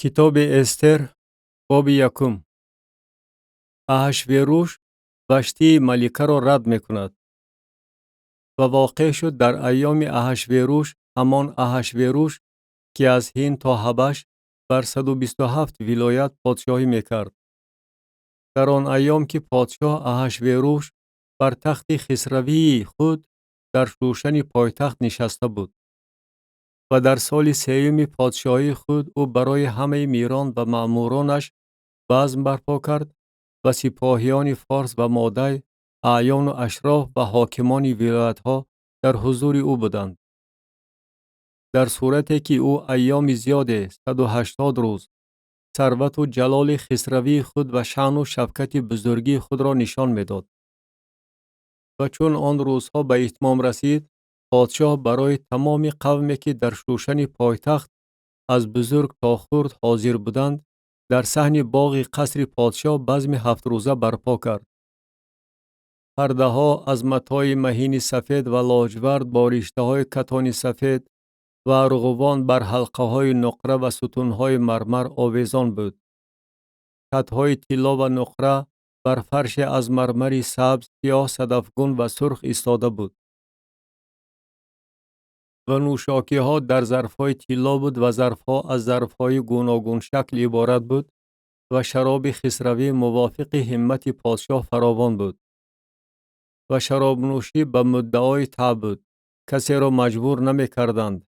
کتاب استر باب یکم. احشویروش وشتی ملکه را رد می کند. و واقع شد در ایام احشویروش همان احشویروش که از هند تا حبش بر 127 ولایت پادشاهی می کرد. در آن ایام که پادشاه احشویروش بر تخت خسروی خود در شوشن پایتخت نشسته بود و در سال سیوم پادشاهی خود او برای همه میران و مأمورانش بزم برپا کرد و سپاهیان فارس و مادی، اعیان و اشراف و حاکمان ولایت‌ها در حضور او بودند. در صورتی که او ایام زیاد 180 روز ثروت و جلال خسروی خود و شأن و شوکت بزرگی خود را نشان می‌داد. و چون آن روزها به اتمام رسید، پادشاه برای تمام قومی که در شوشن پایتخت از بزرگ تا خرد حاضر بودند، در صحن باغ قصر پادشاه بزم 7 روزه برپا کرد. پرده ها از متاع مهین سفید و لاجورد با رشته های کتان سفید و ارغوان بر حلقه های نقره و ستون های مرمر آویزان بود. خط های طلا و نقره بر فرش از مرمر سبز، سیاه، صدفگون و سرخ ایستاده بود. و نوشاکی ها در ظرف های طلا بود و ظرف ها از ظرف های گوناگون شکل عبارت بود و شراب خسروی موافق همت پادشاه فراوان بود. و شراب نوشی به مدعای طبع بود. کسی را مجبور نمی کردند.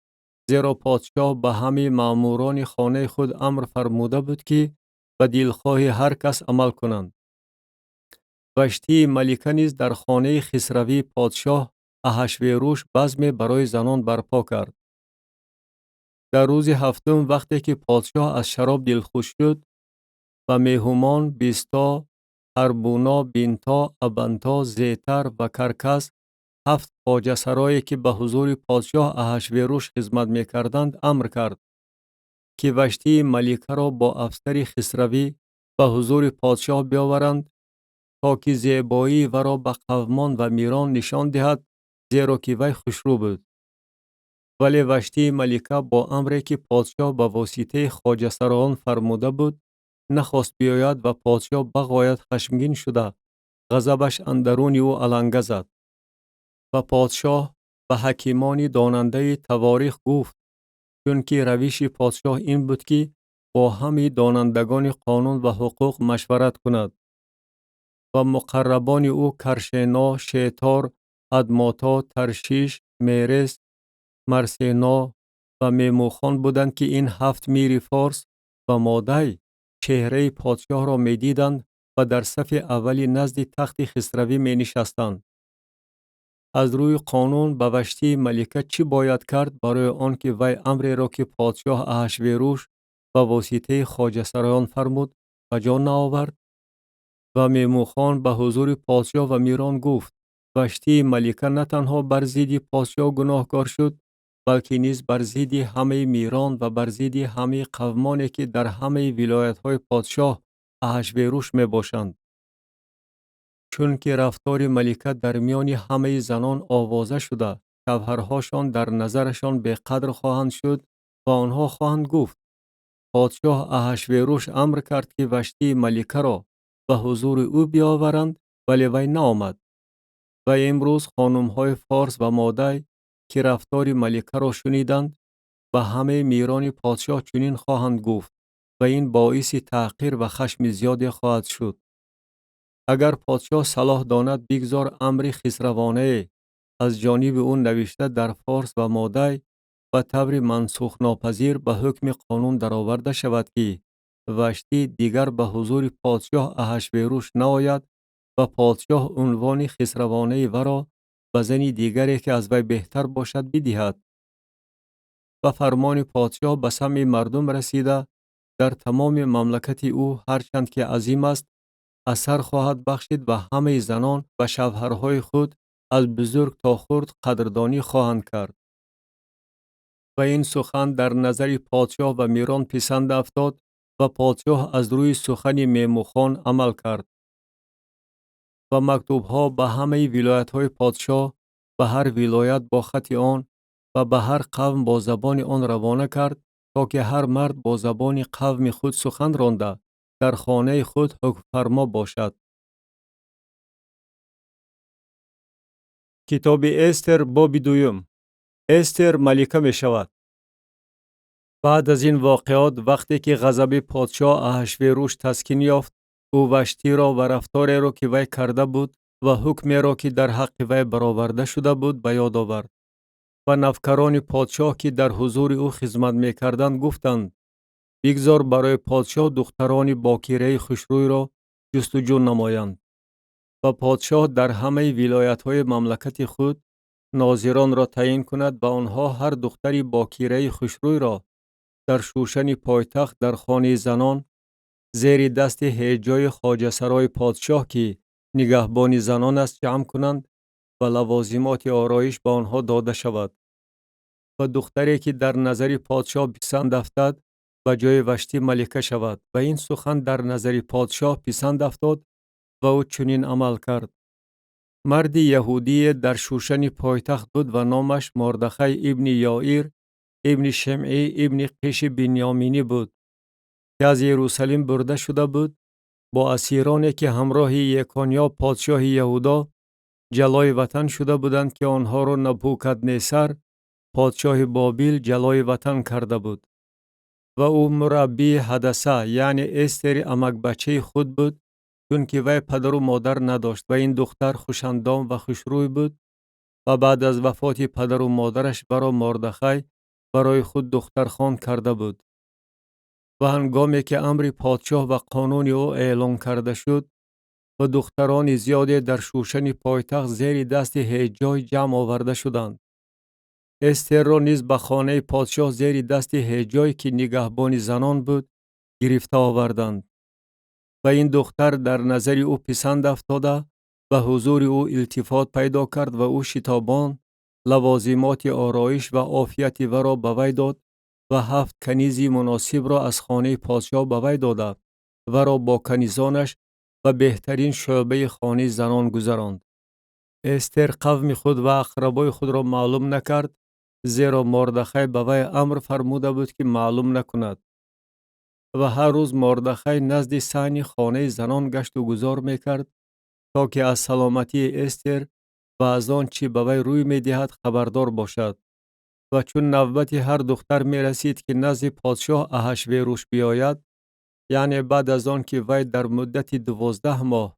زیرا پادشاه به همه مأموران خانه خود امر فرموده بود که به دلخواه هر کس عمل کنند. وشتی ملکه نیز در خانه خسروی پادشاه احشویروش بزم برای زنان برپا کرد. در روز هفتم وقتی که پادشاه از شراب دلخوش شد و مهمان بیستا، اربونا، بینتا، ابنتا، زیتر و کرکس 7 خواجه سرایی که به حضور پادشاه احشویروش خدمت می کردند امر کرد که وشتی ملکه را با افسر خسروی به حضور پادشاه بیاورند تا که زیبایی و را به قومان و میران نشان دهد، زیرا که وی خوشرو بود. ولی وشتی ملکه با امری که پادشاه به واسطه خواجه سران فرموده بود نخواست بیاید و پادشاه بغایت خشمگین شده غضبش اندرون او علنگه زد. و پادشاه به حکیمان داننده تواریخ گفت، چون که روش پادشاه این بود که با همه دانندگان قانون و حقوق مشورت کند. و مقربان او کرشنا، شیطار، ادماتا، ترشیش، میرس، مرسینا و میموخان بودند که این 7 میر فارس و مادی چهره پادشاه را می دیدند و در صف اولی نزد تخت خسروی می نشستند. از روی قانون به وشتی ملکه چی باید کرد برای آنکه وی امری را که پادشاه احشویروش به واسطه خواجه سرایان فرمود به جا نآورد؟ و میموخان به حضور پادشاه و میران گفت، وشتی ملکه نه تنها بر ضد پادشاه گناهکار شد، بلکه نیز بر ضد همه میران و بر ضد همه قومانی که در همه ولایت‌های پادشاه احشویروش می باشند. چون که رفتار ملکه در میان همه زنان آوازه شده، شوهرهاشان در نظرشان به قدر خواهند شد و آنها خواهند گفت، پادشاه احشویروش امر کرد که وشتی ملکه را به حضور او بیاورند، ولی وی نآمد. و امروز خانم‌های فارس و مادی که رفتار ملکه را شنیدند و همه میران پادشاه چنین خواهند گفت و این باعث تحقیر و خشم زیاد خواهد شد. اگر پادشاه صلاح داند بگذار امر خسروانه از جانب او نوشته در فارس و مادی و طور منسوخ ناپذیر به حکم قانون درآورده شود که وشتی دیگر به حضور پادشاه احشویروش نآید و پادشاه عنوان خسروانه و را به زن دیگری که از وی بهتر باشد بدهد. و فرمان پادشاه به سمع مردم رسیده در تمام مملکت او هرچند که عظیم است اثر خواهد بخشید و همه زنان و شوهرهای خود از بزرگ تا خرد قدردانی خواهند کرد. و این سخن در نظر پادشاه و میران پسند افتاد و پادشاه از روی سخن میموخان عمل کرد. و مکتوبها به همه ولایت‌های پادشاه به هر ولایت با خط آن و به هر قوم با زبان آن روانه کرد تا که هر مرد با زبان قوم خود سخن رانده در خانه خود حکم فرما باشد. کتاب استر باب دوم. استر ملکه می شود. بعد از این واقعات وقتی که غضب پادشاه احشویروش تسکین یافت، او وشتی را و رفتاری را که وی کرده بود و حکمی را که در حق وی برآورده شده بود به یاد آورد. و نوکران پادشاه که در حضور او خدمت می‌کردند گفتند: بگذار برای پادشاه دختران باکیره خوشروی را جستجو نمایند. و پادشاه در همه ولایت‌های مملکت خود ناظران را تعیین کند و آنها هر دختری باکیره خوشروی را در شوشن پایتخت در خانه زنان زیر دست هیجای خواجه سرای پادشاه که نگهبان زنان است جمع کنند و لوازمات آرایش به آنها داده شود. و دختری که در نظر پادشاه پسند افتد به جای وشتی ملکه شود. و این سخن در نظر پادشاه پسند افتاد و او چنین عمل کرد. مرد یهودی در شوشن پایتخت بود و نامش مردخای ابن یائیر ابن شمعی ابن قیش بنیامینی بود که از یروشلیم برده شده بود با اسیرانی که همراه یکانیا پادشاه یهودا جلای وطن شده بودند که آنها را نبوکدنصر پادشاه بابل جلای وطن کرده بود. و او مربی حدثه یعنی استر عمک بچه خود بود، چون که وی پدر و مادر نداشت و این دختر خوشندام و خوشروی بود. و بعد از وفات پدر و مادرش برای مردخای برای خود دخترخوان کرده بود. و هنگامی که امر پادشاه و قانون او اعلان کرده شد و دختران زیادی در شوشن پایتخت زیر دست هیجای جمع آورده شدند. استر را نیز به خانه پادشاه زیر دست هیجای که نگهبان زنان بود گرفته آوردند. و این دختر در نظر او پسند افتاده و حضور او التفات پیدا کرد و او شتابان لوازمات آرایش و عافیت و را به وی داد و 7 کنیز مناسب را از خانه پادشاه به وی داده و را با کنیزانش و بهترین شعبه خانه زنان گذراند. استر قوم خود و اقربای خود را معلوم نکرد، زیرا مردخای به وی امر فرموده بود که معلوم نکند. و هر روز مردخای نزد صحن خانه زنان گشت و گذار میکرد تا که از سلامتی استر و از آن چی به وی روی میدهد خبردار باشد. و چون نوبت هر دختر می رسید که نزد پادشاه احشویروش بیاید، یعنی بعد از آن که وی در مدت 12 ماه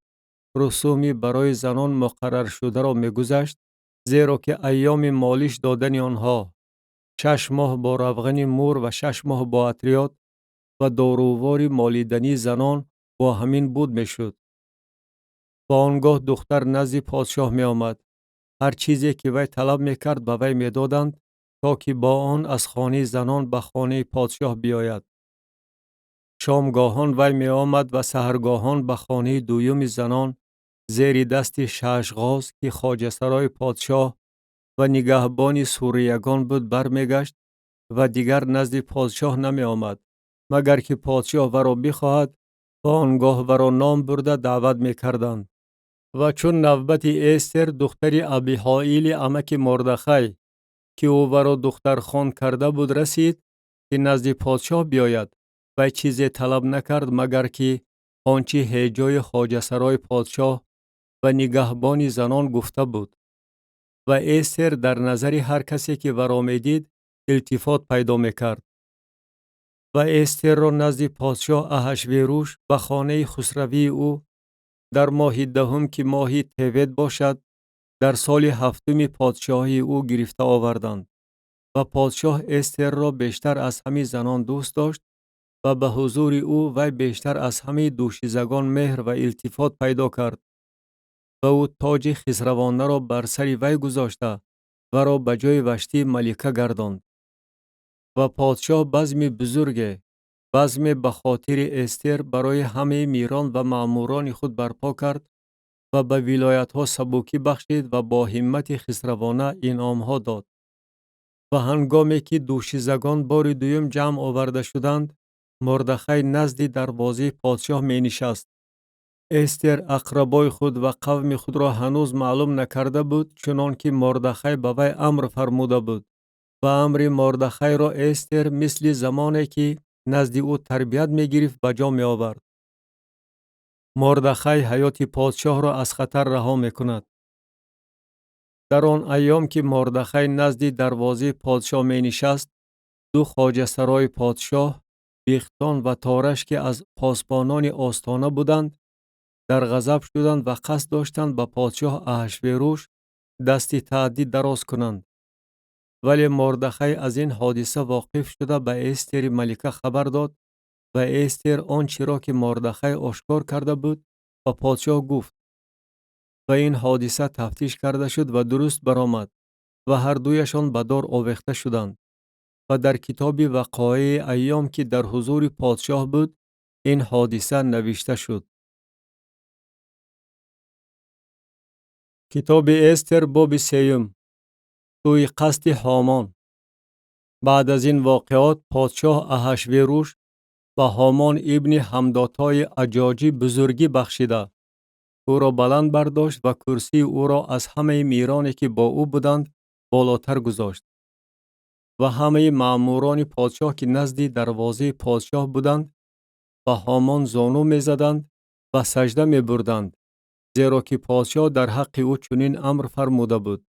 رسومی برای زنان مقرر شده را می گذشت، زیرا که ایام مالیش دادن آنها 6 ماه با روغن مور و 6 ماه با عطریات و دارووار مالیدنی زنان با همین بود می شد. و آنگاه دختر نزد پادشاه می آمد. هر چیزی که وی طلب می کرد به وی می دادند تا که با آن از خانه زنان به خانه پادشاه بیاید. شامگاهان وی می آمد و سحرگاهان به خانه دویم زنان زیر دست ششغاز که خواجه سرای پادشاه و نگهبان سوریگان بود برمی گشت و دیگر نزد پادشاه نمی آمد مگر که پادشاه ورا بخواهد و آنگاه ورا نام برده دعوت می کردند. و چون نوبت استر دختر ابیحایل عمک مردخای که او ورا دخترخوان کرده بود رسید که نزد پادشاه بیاید و چیزی طلب نکرد مگر که آنچه هیجای خواجه سرای پادشاه و نگهبان زنان گفته بود. و استر در نظر هر کسی که ورا می دید التفات پیدا می کرد. و استر را نزد پادشاه احشویروش به خانه خسروی او در ماه 10 که ماه تبت باشد در سال 7 پادشاهی او گرفته آوردند. و پادشاه استر را بیشتر از همه زنان دوست داشت و به حضور او وی بیشتر از همه دوشیزگان مهر و التفات پیدا کرد. و او تاج خسروانه را بر سر وی گذاشته و را به جای وشتی ملکه گرداند. و پادشاه بزم بزرگ بزم به خاطر استر برای همه میران و ماموران خود برپا کرد و به ولایت ها سبوکی بخشید و با همت خسروانه انعام ها داد. و هنگامی که دوشیزگان بار دوم جمع آورده شدند، مردخای نزد دروازه پادشاه می نشست. استر اقربای خود و قوم خود را هنوز معلوم نکرده بود، چنان که مردخای به وی امر فرموده بود. و امر مردخای را استر مثل زمانی که نزد او تربیت می گرفت به جا می آورد. مردخای حیات پادشاه را از خطر رها می کند. در آن ایام که مردخای نزد دروازه پادشاه می نشست، دو خواجه سرای پادشاه، بیختان و تارش که از پاسبانان آستانه بودند، در غضب شدند و قصد داشتند به پادشاه احشویروش دست تهدید دراز کنند. ولی مردخای از این حادثه واقف شده به استر ملکه خبر داد و استر آنچه را که مردخای آشکار کرده بود و پادشاه گفت و این حادثه تفتیش کرده شد و درست برآمد و هر دویشان به دار آویخته شدند. و در کتاب وقایع ایام که در حضور پادشاه بود این حادثه نوشته شد. کتاب استر باب 3. سوی قصد هامان. بعد از این واقعات پادشاه احشویروش به هامان ابن حمداتای اجاجی بزرگی بخشیده، او را بلند برداشت و کرسی او را از همه میرانی که با او بودند بالاتر گذاشت و همه ماموران پادشاه که نزد دروازه پادشاه بودند و هامان زانو می زدند و سجده می بردند، زیرا که پادشاه در حق او چنین امر فرموده بود.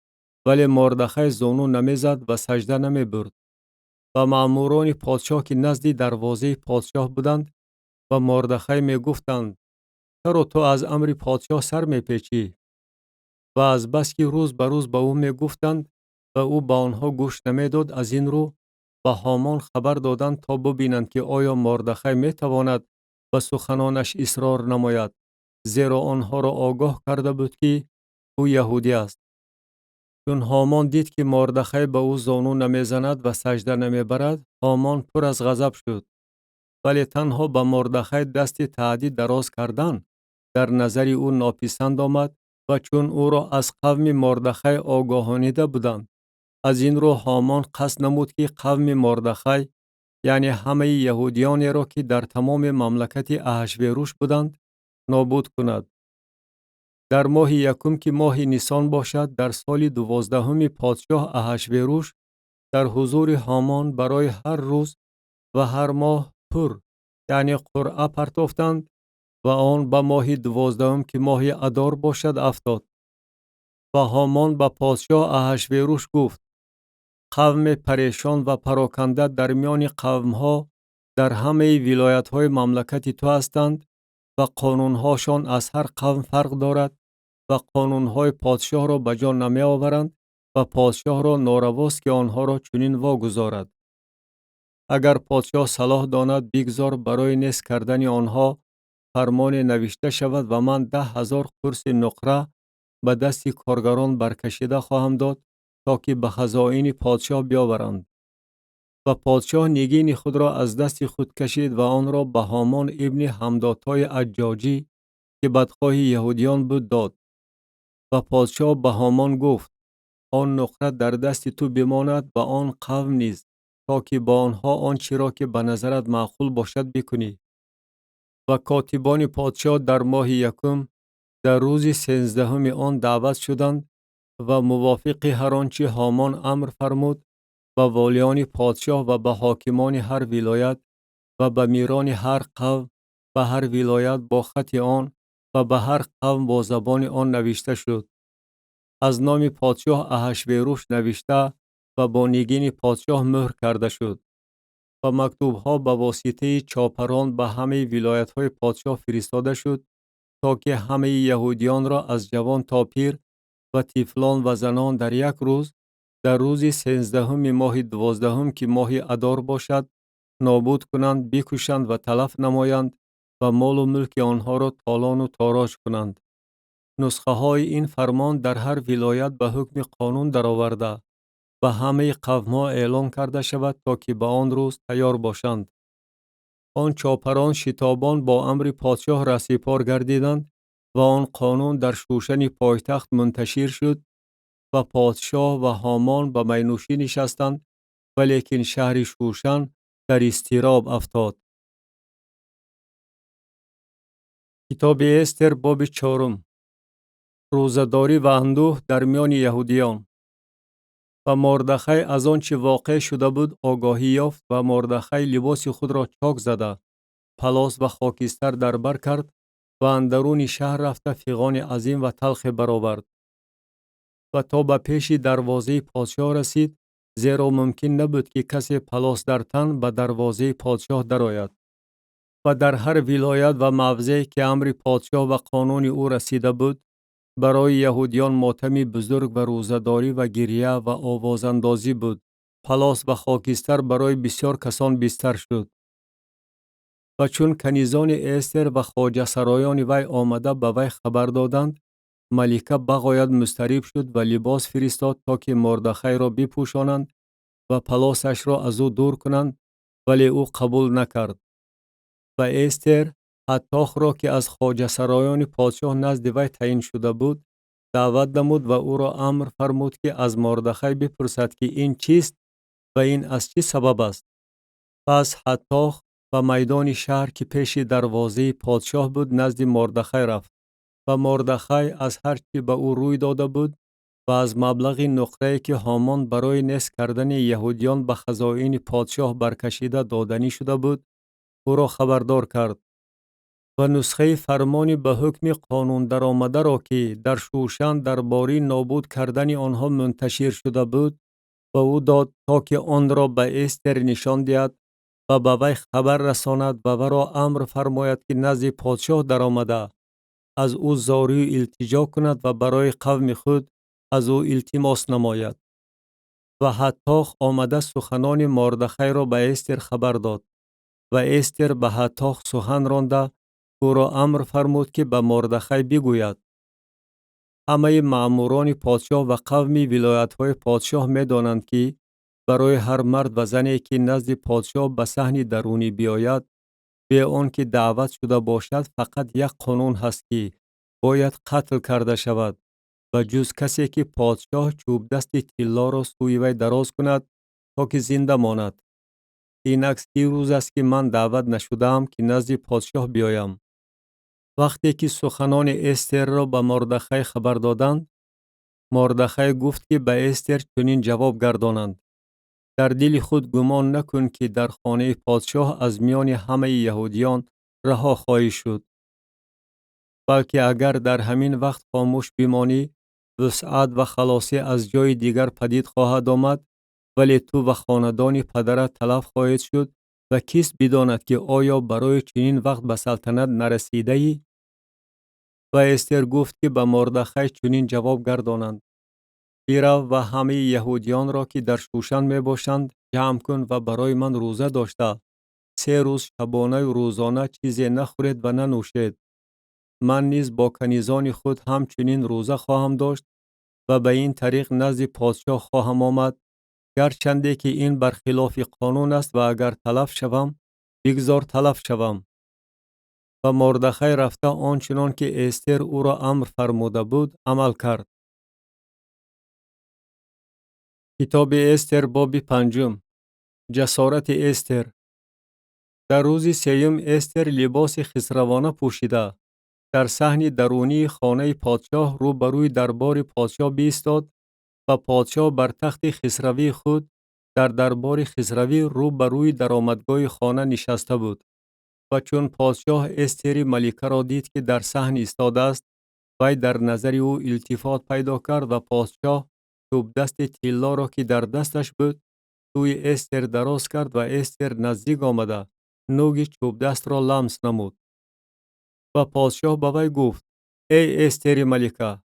ولی مردخای زانو نمی زد و سجده نمی برد. و ماموران پادشاه که نزد دروازه پادشاه بودند و مردخای می گفتند چرا تو از امر پادشاه سر می پیچی؟ و از بس که روز به روز به او می گفتند و او به آنها گوش نمی داد، از این رو به هامان خبر دادند تا ببینند که آیا مردخای می تواند به سخنانش اصرار نماید، زیرا آنها را آگاه کرده بود که او یهودی است. چون هامان دید که مردخای به او زانو نمی زند و سجده نمی برد، هامان پر از غضب شد. ولی تنها به مردخای دست تهدید دراز کردن در نظر او ناپسند آمد و چون او را از قوم مردخای آگاهانیده بودند، از این رو هامان قصد نمود که قوم مردخای یعنی همه یهودیانی را که در تمام مملکت احشویروش بودند نابود کند. در ماه یکم که ماه نیسان باشد، در سال 12 پادشاه احشویروش در حضور هامان برای هر روز و هر ماه پر یعنی قرعه پرداختند و آن به ماه 12 که ماه ادار باشد افتاد. و هامان به پادشاه احشویروش گفت قوم پریشان و پراکنده در میان قومها در همه ولایت‌های مملکت تو هستند و قانونهاشان از هر قوم فرق دارد و قانونهای پادشاه را به جا نمی آورند و پادشاه را نارواست که آنها را چنین واگذارد. اگر پادشاه صلاح داند بگذار برای نیست کردن آنها فرمان نوشته شود و من 10,000 قرص نقره به دست کارگران برکشیده خواهم داد تا که به خزائن پادشاه بیاورند. و پادشاه نگین خود را از دست خود کشید و آن را به هامان ابن حمداتای اجاجی که بدخواه یهودیان بود داد. و پادشاه به هامان گفت آن نقره در دست تو بماند و آن قوم نیز، تا که با آنها آنچه را که به نظرت معقول باشد بکنی. و کاتبان پادشاه در ماه یکم در روز 13 آن دعوت شدند و موافق هر آنچه هامان امر فرمود به والیان پادشاه و به حاکمان هر ولایت و به میران هر قوم و هر ولایت با خط آن و به هر قوم با زبان آن نوشته شد. از نام پادشاه احشویروش نوشته و با نگین پادشاه مهر کرده شد. و مکتوبها به واسطه چاپران به همه ولایت‌های پادشاه فرستاده شد تا که همه یهودیان را از جوان تا پیر و طفلان و زنان در یک روز، در روز 13 ماه 12 که ماه ادار باشد نابود کنند، بکشند و تلف نمایند و مال و ملک آنها را تالان و تاراج کنند. نسخه های این فرمان در هر ولایت به حکم قانون درآورده و همه قوم‌ها اعلان کرده شود تا که به آن روز تیار باشند. آن چاپران شتابان با امر پادشاه رسیپار گردیدند و آن قانون در شوشن پایتخت منتشر شد و پادشاه و هامان به مینوشی نشستند، ولیکن شهر شوشن در اضطراب افتاد. کتاب استر باب 4. روزه‌داری و اندوه در میان یهودیان. و مردخای از آنچه واقع شده بود آگاهی یافت و مردخای لباس خود را چاک زده پلاس و خاکستر در بر کرد و اندرون شهر رفته فیغان عظیم و تلخ برآورد و تا به پیش دروازه پادشاه رسید، زیرا ممکن نبود که کسی پلاس در تن به دروازه پادشاه درآید. و در هر ولایت و موضعی که امر پادشاه و قانون او رسیده بود، برای یهودیان ماتمی بزرگ و روزه‌داری و گریه و آوازاندازی بود. پلاس و خاکستر برای بسیار کسان بستر شد. و چون کنیزان استر و خواجه سرایان وی آمده به وی خبر دادند، ملکه بغایت مضطرب شد و لباس فرستاد تا که مردخای را بپوشانند و پلاسش را از او دور کنند، ولی او قبول نکرد. و استر حتاخ را که از خواجه سرایان پادشاه نزد وی تعیین شده بود دعوت نمود و او را امر فرمود که از مردخای بپرسد که این چیست و این از چه سبب است. پس حتاخ و میدان شهر که پیش دروازه پادشاه بود نزد مردخای رفت و مردخای از هر چی به او روی داده بود و از مبلغ نقره‌ای که هامان برای نصب کردن یهودیان به خزائن پادشاه برکشیده دادنی شده بود او را خبردار کرد و نسخه فرمانی به حکم قانون درآمده را که در شوشن درباره نابود کردن آنها منتشر شده بود و او داد تا که آن را به استر نشان دهد و به وی خبر رساند و او را امر فرماید که نزد پادشاه درآمده از او زاری و التجا کند و برای قوم خود از او التماس نماید. و حتاخ آمده سخنان مردخای را به استر خبر داد و استر به حتاخ سخن رانده او را امر فرمود که به مردخای بگوید. همه مأموران پادشاه و قوم ولایت‌های پادشاه می دانند که برای هر مرد و زنی که نزد پادشاه به صحن درونی بیاید به آن که دعوت شده باشد فقط یک قانون هست که باید قتل کرده شود و جز کسی که پادشاه چوب دست طلا را سوی وی دراز کند تا که زنده ماند. اینک 30 روز است که من دعوت نشدم که نزد پادشاه بیایم. وقتی که سخنان استر را به مردخای خبر دادند، مردخای گفت که به استر چنین جواب گردانند: در دل خود گمان نکن که در خانه پادشاه از میان همه یهودیان رها خواهی شد، بلکه اگر در همین وقت خاموش بمانی وسعت و خلاصی از جای دیگر پدید خواهد آمد، ولی تو و خاندان پدرت تلف خواهید شد و کس بداند که آیا برای چنین وقت به سلطنت نرسیده ای؟ و استر گفت که به مردخای چنین جواب گردانند: برو و همه یهودیان را که در شوشن می باشند جمع کن و برای من روزه داشته 3 روز شبانه و روزانه چیزی نخورید و ننوشید. من نیز با کنیزان خود همچنین روزه خواهم داشت و به این طریق نزد پادشاه خواهم آمد، گرچنده که این برخلاف قانون است و اگر تلف شوم بگذار تلف شوم. و مردخای رفته آنچنان که استر او را امر فرموده بود عمل کرد. کتاب استر باب 5. جسارت استر. در روز 3 استر لباس خسروانه پوشیده در صحن درونی خانه پادشاه روبروی دربار پادشاه بایستاد و پادشاه بر تخت خسروی خود در دربار خسروی روبروی درآمدگاه خانه نشسته بود. و چون پادشاه استر ملکه را دید که در صحن ایستاده است، وی در نظر او التفات پیدا کرد و پادشاه چوب دست طلا را که در دستش بود سوی استر دراز کرد و استر نزدیک آمده نوک چوب دست را لمس نمود. و پادشاه به وی گفت: ای استر ملکه،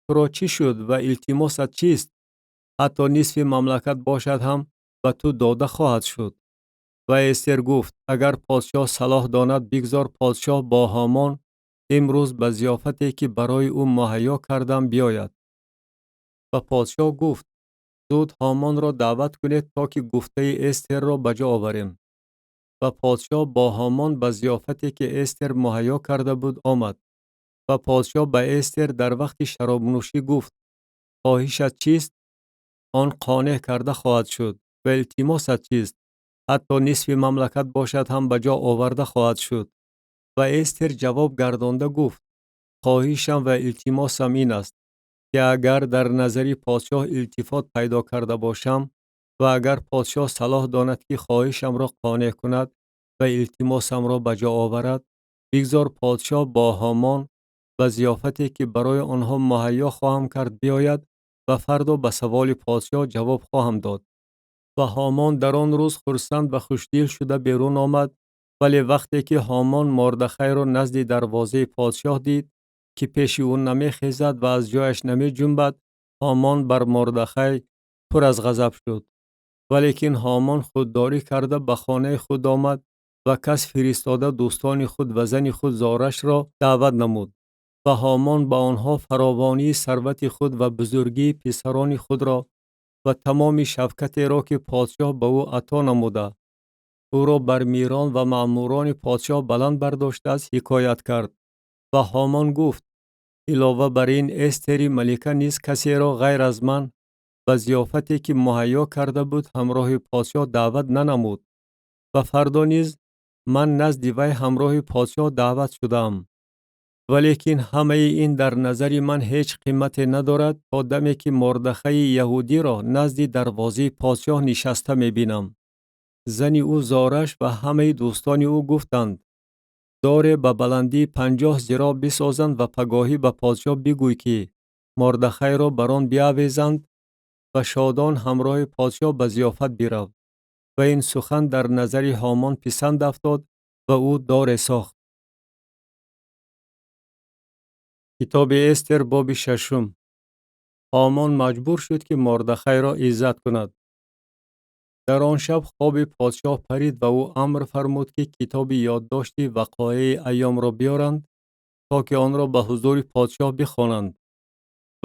تو را چی شد و التماست چیست؟ حتی نصف مملکت باشد هم به تو داده خواهد شد. و استر گفت: اگر پادشاه صلاح داند بگذار پادشاه با هامان امروز به ضیافتی که برای او مهیا کردم بیاید. و پادشاه گفت: زود هامان را دعوت کنید تا که گفته استر را بجا آوریم. و پادشاه با هامان به ضیافتی که استر مهیا کرده بود آمد. و پادشاه به استر در وقت شراب نوشی گفت: خواهشت چیست؟ آن قانع کرده خواهد شد. و التماست چیست؟ حتی نصف مملکت باشد هم بجا آورده خواهد شد. و استر جواب گردانده گفت: خواهشم و التماسم این است که اگر در نظر پادشاه التفات پیدا کرده باشم و اگر پادشاه صلاح داند که خواهشم را قانع کند و التماسم را بجا آورد، بگذار پادشاه با هامان و ضیافتی که برای آنها مهیا خواهم کرد بیاید و فردا به سوال پادشاه جواب خواهم داد. و هامان در آن روز خرسند و خوشدل شده بیرون آمد. ولی وقتی که هامان مردخای را نزد دروازه پادشاه دید که پیش او نمی خیزد و از جایش نمی جنبد، هامان بر مردخای پر از غضب شد. ولیکن هامان خودداری کرده به خانه خود آمد و کس فرستاده دوستان خود و زن خود زارش را دعوت نمود. و هامان با آنها فراوانی ثروت خود و بزرگی پسران خود را و تمام شفقت را که پادشاه به او عطا نموده، او را بر میران و مأموران پادشاه بلند برداشته است حکایت کرد. و هامان گفت: علاوه بر این استری ملکه نیز کسی را غیر از من و ضیافتی که مهیا کرده بود همراه پادشاه دعوت ننمود. و فردا نیز من نزد وی همراه پادشاه دعوت شدم. ولیکن همه این در نظر من هیچ قیمت ندارد تا دمی که مردخای یهودی را نزد دروازه پادشاه نشسته می بینم. زن او زارش و همه دوستان او گفتند: دار به بلندی 50 ذراع بسازند و پگاهی به پادشاه بگوی که مردخای را بر آن بیاویزند و شادان همراه پادشاه به ضیافت برود. و این سخن در نظر هامان پسند افتاد و او دار ساخت. کتاب استر باب 6. هامان مجبور شد که مردخای را عزت کند. در آن شب خواب پادشاه پرید و او امر فرمود که کتاب یادداشت وقایع ایام را بیارند تا که آن را به حضور پادشاه بخوانند.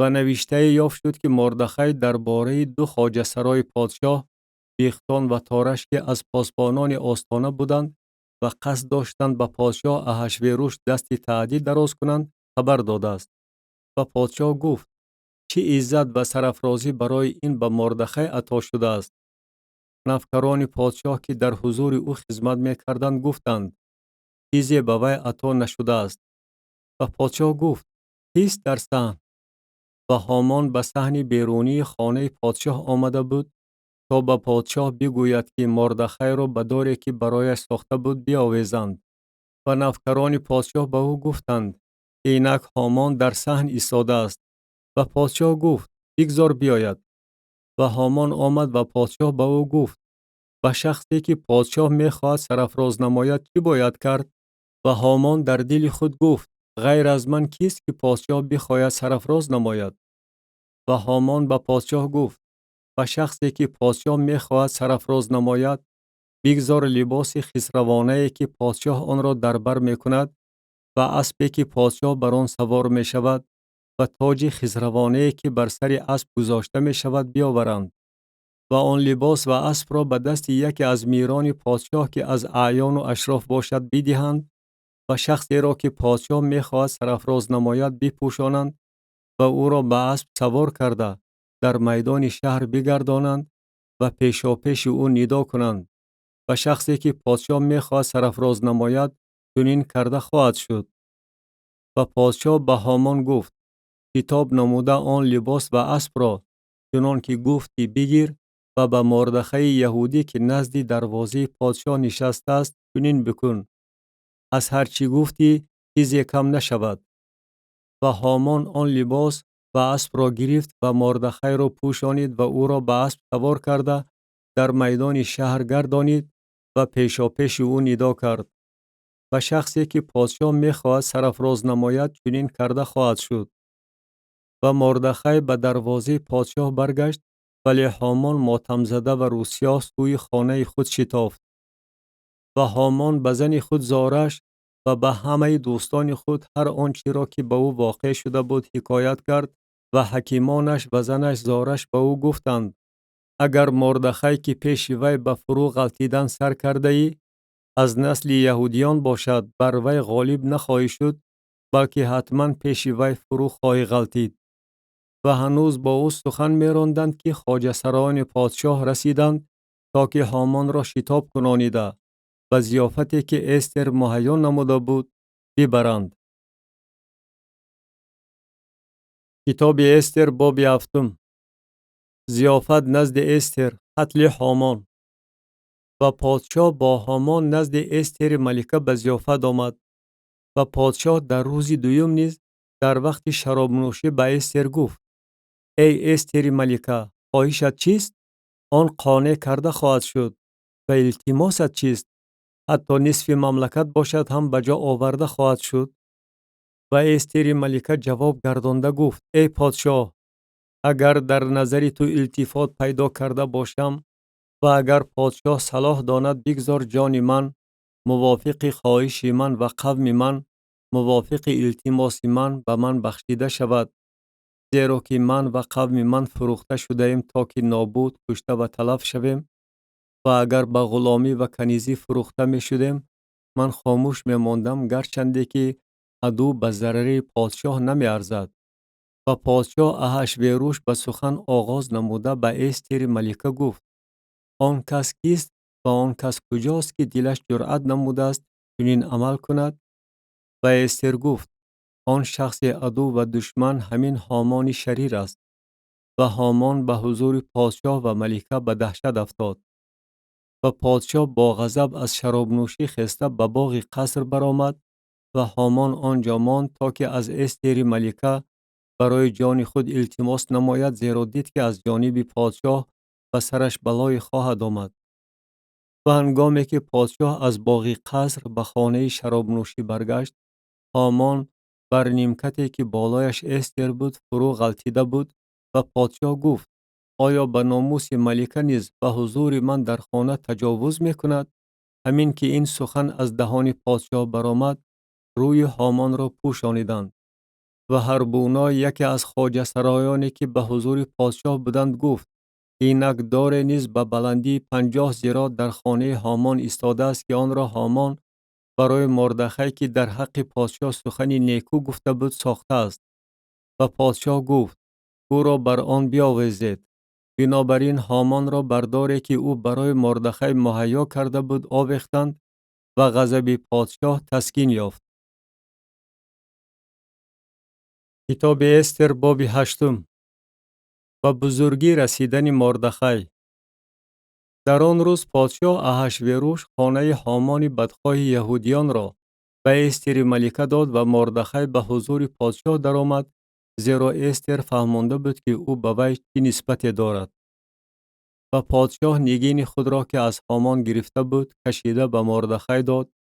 و نوشته یافت شد که مردخای درباره 2 خواجه سرای پادشاه، بیختان و تارش که از پاسبانان آستانه بودند و قصد داشتند به پادشاه احشویروش دست تعدی دراز کنند، خبر داده است. و پادشاه گفت: چه عزت و سرافرازی برای این به مردخای عطا شده است. نوکران پادشاه که در حضور او خدمت می‌کردند گفتند: چیزی به وی عطا نشده است. و پادشاه گفت: کیست در صحن؟ و هامان به صحن بیرونی خانه پادشاه آمده بود تا به پادشاه بگوید که مردخای را به داری که برایش ساخته بود بیاویزند. و نوکران پادشاه به او گفتند: اینک هامان در صحن ایستاده است. و پادشاه گفت: بگذار بیاید. و هامان آمد و پادشاه به او گفت: و شخصی که پادشاه می‌خواهد سرافراز نماید چی باید کرد؟ و هامان در دل خود گفت: غیر از من کیست که پادشاه بخواهد سرافراز نماید؟ و هامان به پادشاه گفت: و شخصی که پادشاه می‌خواهد سرافراز نماید، بگذار لباس خسروانه‌ای که پادشاه آن را در بر می‌کند و اسبی که پادشاه بر آن سوار می‌شود و تاج خسروانه‌ای که بر سر اسب گذاشته می‌شود بیاورند. و آن لباس و اسب را به دست یکی از میران پادشاه که از اعیان و اشراف باشد بدهند و شخصی را که پادشاه می‌خواهد سرافراز نماید بپوشانند و او را به اسب سوار کرده در میدان شهر بگردانند و پیشاپیش او ندا کنند. و شخصی که پادشاه می‌خواهد سرافراز نماید چنین کرده خواهد شد. و پادشاه به هامان گفت: کتاب نموده آن لباس و اسب را چنان که گفتی بگیر و به مردخای یهودی که نزد دروازه پادشاه نشسته است چنین بکن. از هر چی گفتی چیزی کم نشود. و هامان آن لباس و اسب را گرفت و مردخای را پوشانید و او را به اسب سوار کرده در میدان شهر گردانید و پیشاپیش او ندا کرد. و شخصی که پادشاه می‌خواهد سرافراز نماید چنین کرده خواهد شد. و مردخای به دروازه پادشاه برگشت، ولی هامان ماتم زده و روسیاه سوی خانه خود شتافت. و هامان به زن خود زارش و به همه دوستان خود هر آنچه را که به او واقع شده بود حکایت کرد. و حکیمانش و زنش زارش به او گفتند: اگر مردخای که پیش وی به فرو غلطیدن سر کرده ای از نسل یهودیان باشد، بر وی غالب نخواهی شد، بلکه حتما پیش وی فرو خواهی غلطید. و هنوز با او سخن می‌راندند که خواجه سرایان پادشاه رسیدند تا که هامان را شتاب کنانیده و ضیافتی که استر مهیا نموده بود ببرند. کتاب استر باب هفتم. ضیافت نزد استر، قتل هامان. و پادشاه با هامان نزد استر ملکه به ضیافت آمد. و پادشاه در روز دوم نیز در وقت شراب نوشی به استر گفت: ای استر ملکه، خواهشت چیست؟ آن قانع کرده خواهد شد. و التماست چیست؟ حتی نصف مملکت باشد هم به جا آورده خواهد شد. و استر ملکه جواب گردانده گفت: ای پادشاه، اگر در نظر تو التفات پیدا کرده باشم و اگر پادشاه صلاح داند بگذار جان من موافق خواهش من و قوم من موافق التماس من به من بخشیده شود، زیرا که من و قوم من فروخته شده ایم تا که نابود، کشته و تلف شویم. و اگر به غلامی و کنیزی فروخته می شدیم، من خاموش می ماندم، گرچنده که عدو به ضرر پادشاه نمی ارزد. و پادشاه احشویروش به سخن آغاز نموده به استر ملکه گفت: آن کس کیست و آن کس کجاست که دلش جرأت نموده است چنین عمل کند؟ و استر گفت: آن شخص عدو و دشمن همین هامان شریر است. و هامان به حضور پادشاه و ملکه به دهشت افتاد. و پادشاه با غضب از شراب نوشی خسته به باغ قصر برآمد و هامان آنجا ماند تا که از استر ملکه برای جان خود التماس نماید، زیرا دید که از جانب پادشاه و سرش بلای خواهد آمد. و هنگامی که پادشاه از باغ قصر به خانه شراب نوشی برگشت، هامان بر نیمکتی که بالایش استر بود فرو غلطیده بود. و پادشاه گفت: آیا به ناموس ملکه نیز به حضور من در خانه تجاوز می کند؟ همین که این سخن از دهان پادشاه برآمد، روی هامان را پوشانیدند. و هربونا یکی از خواجه سرایانی که به حضور پادشاه بودند گفت: اینک دار نیز به بلندی 50 ذراع در خانه هامان ایستاده است که آن را هامان برای مردخای که در حق پادشاه سخنی نیکو گفته بود ساخته است. و پادشاه گفت: او را بر آن بیاویزید. بنابراین هامان را بر داری که او برای مردخای مهیا کرده بود آویختند و غضب پادشاه تسکین یافت. کتاب استر باب هشتم. و بزرگی رسیدن مردخای. در آن روز پادشاه احشویروش خانه هامان بدخواه یهودیان را به استر ملکه داد و مردخای به حضور پادشاه درآمد، زیرا استر فهمانده بود که او به وی چه نسبتی دارد. و پادشاه نگین خود را که از هامان گرفته بود کشیده به مردخای داد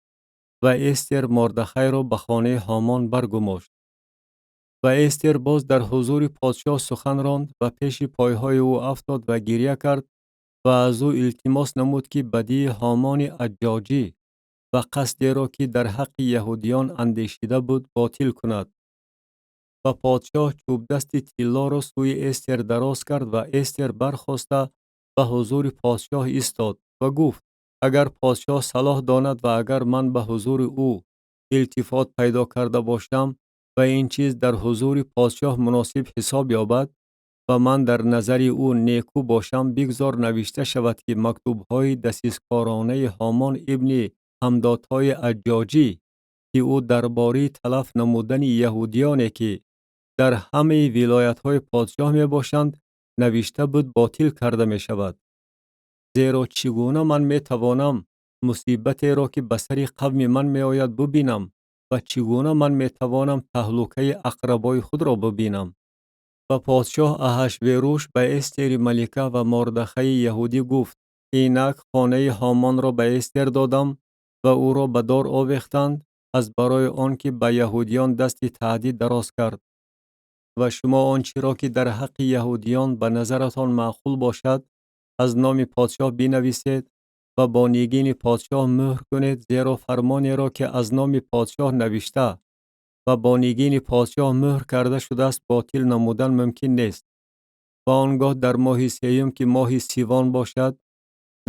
و استر مردخای را به خانه هامان برگماشت. و استر باز در حضور پادشاه سخن راند و پیش پایهای او افتاد و گریه کرد و از او التماس نمود که بدی هامان عجاجی و قصدی را که در حق یهودیان اندیشیده بود باطل کند. و پادشاه چوب دست طلا را سوی استر دراز کرد و استر برخاسته به حضور پادشاه ایستاد و گفت: اگر پادشاه صلاح داند و اگر من به حضور او التفات پیدا کرده باشم و این چیز در حضور پادشاه مناسب حساب یابد و من در نظر او نیکو باشم، بگذار نوشته شود که مکتوب‌های دسیسکارانه هامان ابن حمداتای عجاجی که او درباره تلف نمودن یهودیانی که در همه ولایت‌های پادشاه می باشند نوشته بود باطل کرده می شود. زیرا چگونه من می توانم مصیبتی را که به سر قوم من می آید ببینم و چگونه من می توانم تهلکه اقربای خود را ببینم. و پادشاه احشویروش به استر ملکه و مردخای یهودی گفت: اینک خانه هامان را به استر دادم و او را به دار آویختند از برای آنکه به یهودیان دست تهدید دراز کرد. و شما آنچه را که در حق یهودیان به نظرتان معقول باشد از نام پادشاه بنویسید و با نگین پادشاه مهر کنید، زیرا فرمانی را که از نام پادشاه نوشته و با نگین پادشاه مهر کرده شده است باطل نمودن ممکن نیست. و آنگاه در ماه سیوم که ماه سیوان باشد،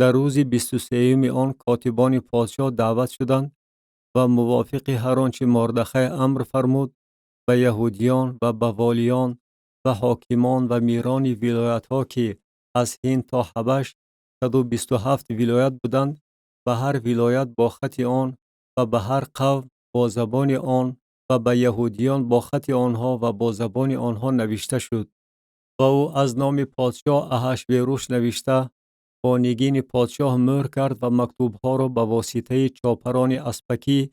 در روز 23 آن کاتبان پادشاه دعوت شدند و موافق هر آنچه مردخای امر فرمود به یهودیان و به والیان و حاکمان و میران ولایت ها که از هند تا حبش 127 ولایت بودند، و هر ولایت با خط آن و به هر قوم با زبان آن و به یهودیان با خط آنها و با زبان آنها نوشته شد. و او از نام پادشاه احشویروش نوشته با نگین پادشاه مهر کرد و مکتوبها را به واسطه چاپران اسپکی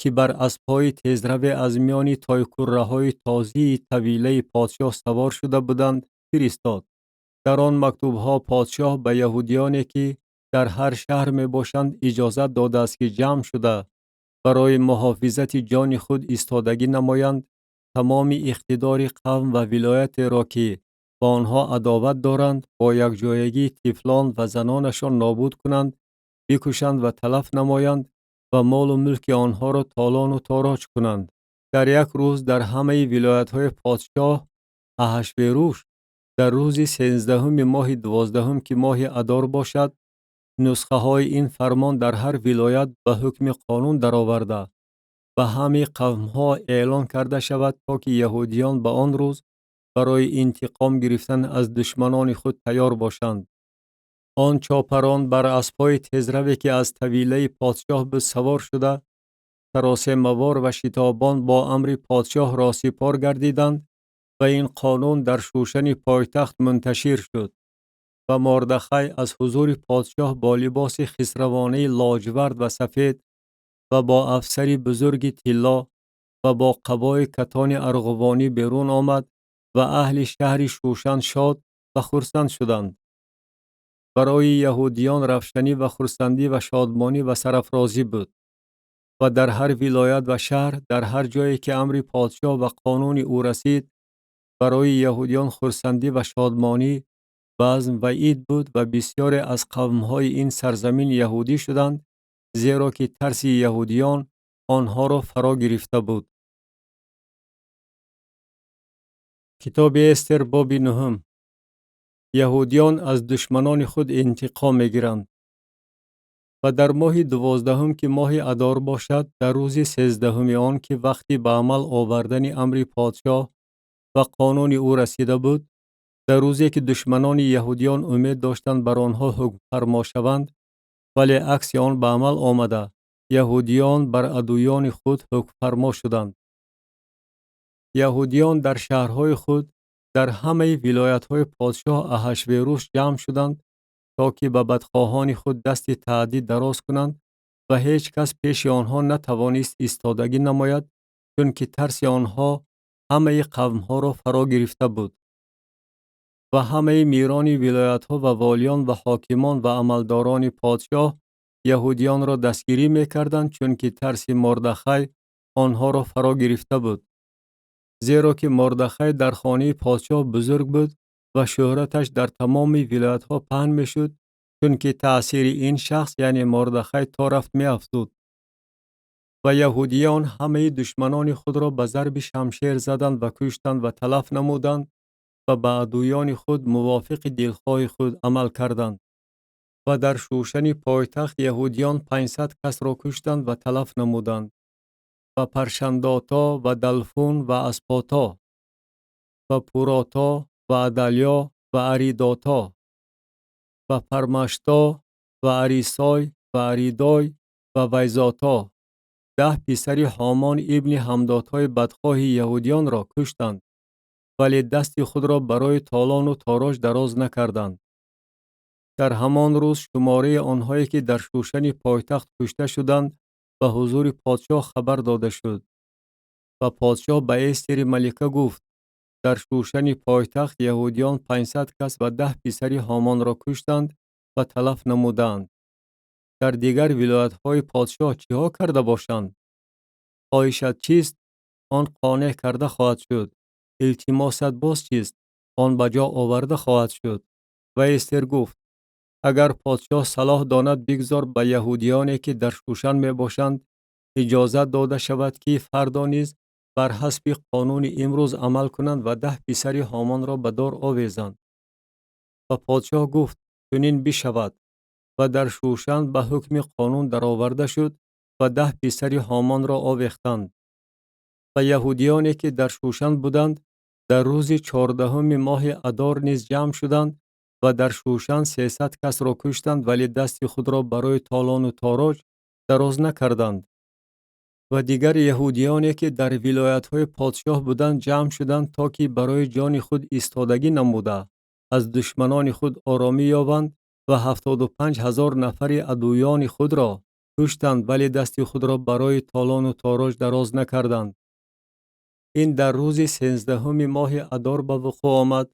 که بر اسب‌های تیزرو از میان تایکوره‌های تازی طویله پادشاه سوار شده بودند فرستاد. در آن مکتوبها پادشاه به یهودیانی که در هر شهر می باشند اجازت داده است که جمع شده برای محافظت جان خود ایستادگی نمایند، تمام اقتدار قوم و ولایت را که با آنها عداوت دارند با یکجایگی طفلان و زنانشان نابود کنند، بکشند و تلف نمایند و مال و ملک آنها را تالان و تاراج کنند. در یک روز در همه ولایت‌های پادشاه احشویروش در روز 13 ماه 12 که ماه ادار باشد، نسخه های این فرمان در هر ولایت به حکم قانون درآورده و همه قوم ها اعلان کرده شود تا که یهودیان به آن روز برای انتقام گرفتن از دشمنان خود تیار باشند. آن چاپران بر اسب‌های تیزروی که از طویله پادشاه به سوار شده سراسیمه‌وار و شتابان با امر پادشاه راسپار گردیدند و این قانون در شوشن پایتخت منتشر شد و مردخای از حضور پادشاه با لباس خسروانه لاجورد و سفید و با افسری بزرگ طلا و با قبای کتان ارغوانی بیرون آمد و اهل شهر شوشن شاد و خرسند شدند. برای یهودیان رفشنی و خرسندی و شادمانی و سرافرازی بود و در هر ولایت و شهر در هر جایی که امر پادشاه و قانون او رسید برای یهودیان خرسندی و شادمانی بزم و عید بود و بسیاری از قوم‌های این سرزمین یهودی شدند، زیرا که ترس یهودیان آنها را فرا گرفته بود. کتاب استر باب 9. یهودیان از دشمنان خود انتقام می‌گیرند. و در ماه 12 که ماه ادار باشد، در روز 13 آن که وقتی به عمل آوردن امر پادشاه و قانون او رسیده بود، در روزی که دشمنان یهودیان امید داشتند بر آنها حکم فرما شوند، ولی عکس آن به عمل آمده، یهودیان بر عدویان خود حکم فرما شدند. یهودیان در شهرهای خود در همه ولایت‌های پادشاه احشویروش جمع شدند تا که به بدخواهان خود دست تعدی دراز کنند و هیچ کس پیش آنها نتوانست ایستادگی نماید، چون که ترس آنها همه قوم‌ها را فرا گرفته بود. و همه میران ولایت‌ها و والیان و حاکمان و عملداران پادشاه یهودیان را دستگیری می‌کردند، چون که ترس مردخای آنها را فرا گرفته بود. زیرا که مردخای در خانه پادشاه بزرگ بود و شهرتش در تمام ولایت‌ها پهن می‌شد، چون که تأثیر این شخص یعنی مردخای تا رفت می‌افزود. و یهودیان همه دشمنان خود را به ضرب شمشیر زدند و کشتند و تلف نمودند و به عدویان خود موافق دلخواه خود عمل کردند. و در شوشن پایتخت یهودیان 500 کس را کشتند و تلف نمودند. و پرشنداتا و دلفون و اسپاتا و پوراتا و عدلیا و اریداتا و پرمشتا و اریسای و اریدای و ویزاتا 10 پسر حامان ابن همداتای بدخواه یهودیان را کشتند، ولی دست خود را برای تالان و تاراج دراز نکردند. در همان روز شماره آنهایی که در شوشن پایتخت کشته شدند به حضور پادشاه خبر داده شد و پادشاه به استر ملکه گفت در شوشن پایتخت یهودیان 500 کس و 10 پسر حامان را کشتند و تلف نمودند. در دیگر ولایت‌های پادشاه چیها کرده باشند؟ خواهشت چیست؟ آن قانع کرده خواهد شد. التماست باز چیست؟ آن به جا آورده خواهد شد. و استر گفت اگر پادشاه صلاح داند بگذار به یهودیانی که در شوشن می باشند اجازت داده شود که فردا نیز بر حسب قانون امروز عمل کنند و 10 پسر حامان را به دار آویزند. و پادشاه گفت چنین بشود و در شوشن به حکم قانون درآورده شد و 10 پسر حامان را آویختند. و یهودیانی که در شوشن بودند در روز 14 ماه ادار نیز جمع شدند و در شوشن 300 کس را کشتند، ولی دست خود را برای تالان و تاراج دراز نکردند. و دیگر یهودیانی که در ولایت‌های پادشاه بودند جمع شدند تا که برای جان خود ایستادگی نموده از دشمنان خود آرامی یابند و 75,000 نفر عدویان خود را کشتند، ولی دست خود را برای تالان و تاراج دراز نکردند. این در روز 13 ماه ادار به وقوع آمد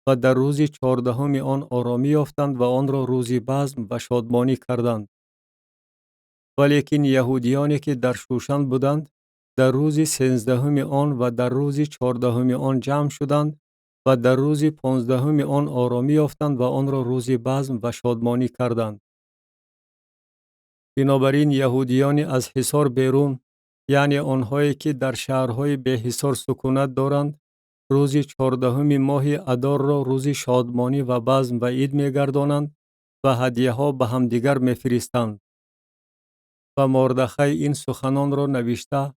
و در روز 14 آن آرامی یافتند و آن را روزی بزم و شادمانی کردند. ولیکن یهودیانی که در شوشن بودند در روز 13 آن و در روز 14 آن جمع شدند و در روز 15 آن آرامی یافتند و آن را روزی بزم و شادمانی کردند. بنابراین یهودیانی از حصار بیرون، یعنی آنهایی که در شهرهای به حصار سکونت دارند، روز 14 ماه ادار را روزی شادمانی و بزم و عید می گردانند و هدیه ها به همدیگر می فرستند. و مردخای این سخنان را نوشته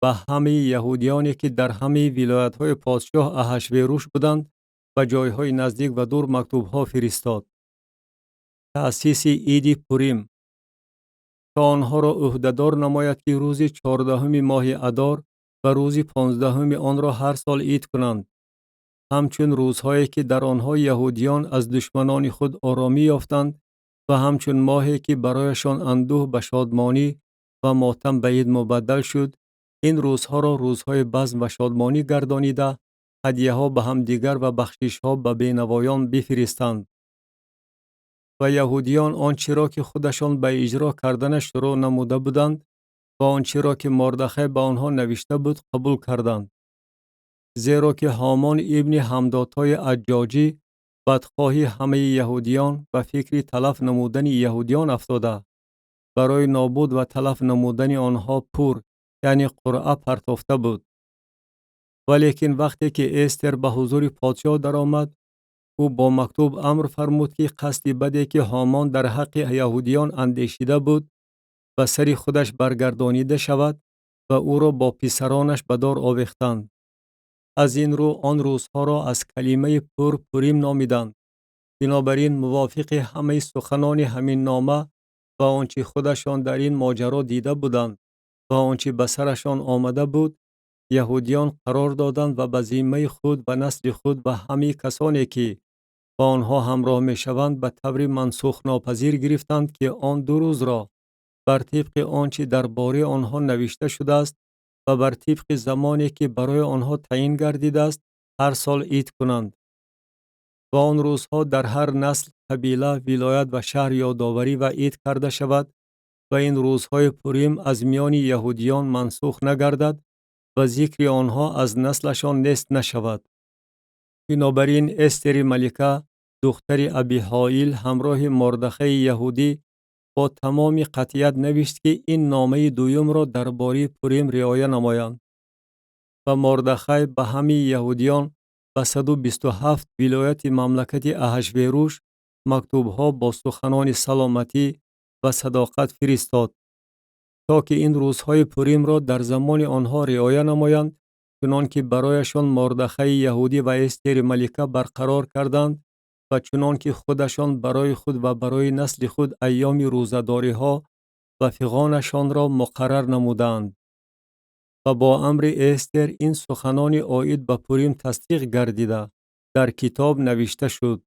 و همه یهودیانی که در همه ولایت های پادشاه احشویروش بودند و جایهای نزدیک و دور مکتوب ها فرستاد. تأسیس عید پوریم تا آنها را عهده‌دار نماید که روز 14 ماه ادار و روز 15 آن را هر سال عید کنند، همچون روزهایی که در آنها یهودیان از دشمنان خود آرامی یافتند و همچون ماهی که برایشان اندوه به شادمانی و ماتم به عید مبدل شد. این روزها را روزهای بزم و شادمانی گردانیده هدیه ها به هم دیگر و بخشش ها به بینوایان بفرستند. و یهودیان آنچه را که خودشان به اجرا کردنش شروع نموده بودند و آنچه را که مردخای به آنها نوشته بود قبول کردند. زیرا که هامان ابن حمداتای عجاجی بدخواهی همه یهودیان و فکری تلف نمودن یهودیان افتاده برای نابود و تلف نمودن آنها پور، یعنی قرعه پرداخته بود. ولیکن وقتی که استر به حضور پادشاه درآمد، او با مکتوب امر فرمود که قصد بدی که هامان در حق یهودیان اندیشیده بود و سر خودش برگردانیده شود و او را با پسرانش به دار آویختند. از این رو آن روزها را از کلمه پوریم نامیدند. بنابراین موافق همه سخنان همین نامه و آنچه خودشان در این ماجرا دیده بودند و آنچه به سرشان آمده بود، یهودیان قرار دادند و به ذمه خود و نسل خود و همه کسانی که با آنها همراه می شوند به طور منسوخ ناپذیر گرفتند که آن 2 روز را بر طبق آنچه درباره آنها نوشته شده است و بر طبق زمانی که برای آنها تعیین گردیده است هر سال عید کنند. و آن روزها در هر نسل، قبیله، ولایت و شهر یادآوری و عید کرده شود و این روزهای پوریم از میان یهودیان منسوخ نگردد و ذکر آنها از نسلشان نیست نشود. بنابراین استر ملکه دختر ابیحایل همراه مردخای یهودی با تمام قطعیت نوشت که این نامه دوم را درباره پوریم رعایت نمایند. و مردخای به همه یهودیان و 127 ولایت مملکت احشویروش مکتوبها با سخنان سلامتی و صداقت فرستاد تا که این روزهای پوریم را در زمان آنها رعایت نمایند، چنان که برایشان مردخای یهودی و استر ملکه برقرار کردند و چنان که خودشان برای خود و برای نسل خود ایام روزه‌داری ها و فغانشان را مقرر نمودند. و با امر استر این سخنان عاید به پوریم تصدیق گردیده در کتاب نوشته شد.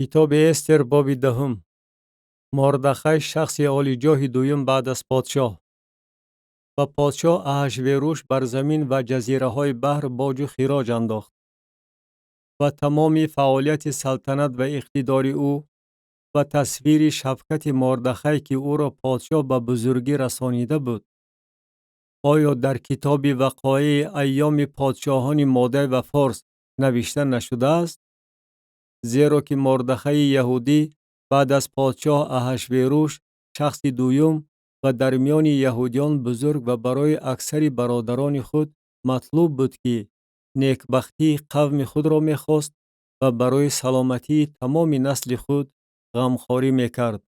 کتاب استر باب 10. مردخای شخص عالیجاه دوم بعد از پادشاه. و پادشاه احشویروش بر زمین و جزیره های بحر باج و خراج انداخت و تمام فعالیت سلطنت و اقتدار او و تصویر شفقت مردخای که او را پادشاه به بزرگی رسانیده بود، آیا در کتاب وقایع ایام پادشاهان ماده و فارس نوشته نشده است؟ زیرا که مردخای یهودی بعد از پادشاه احشویروش شخص دوم و در میان یهودیان بزرگ و برای اکثر برادران خود مطلوب بود که نیکبختی قوم خود را می‌خواست و برای سلامتی تمام نسل خود غمخواری می‌کرد.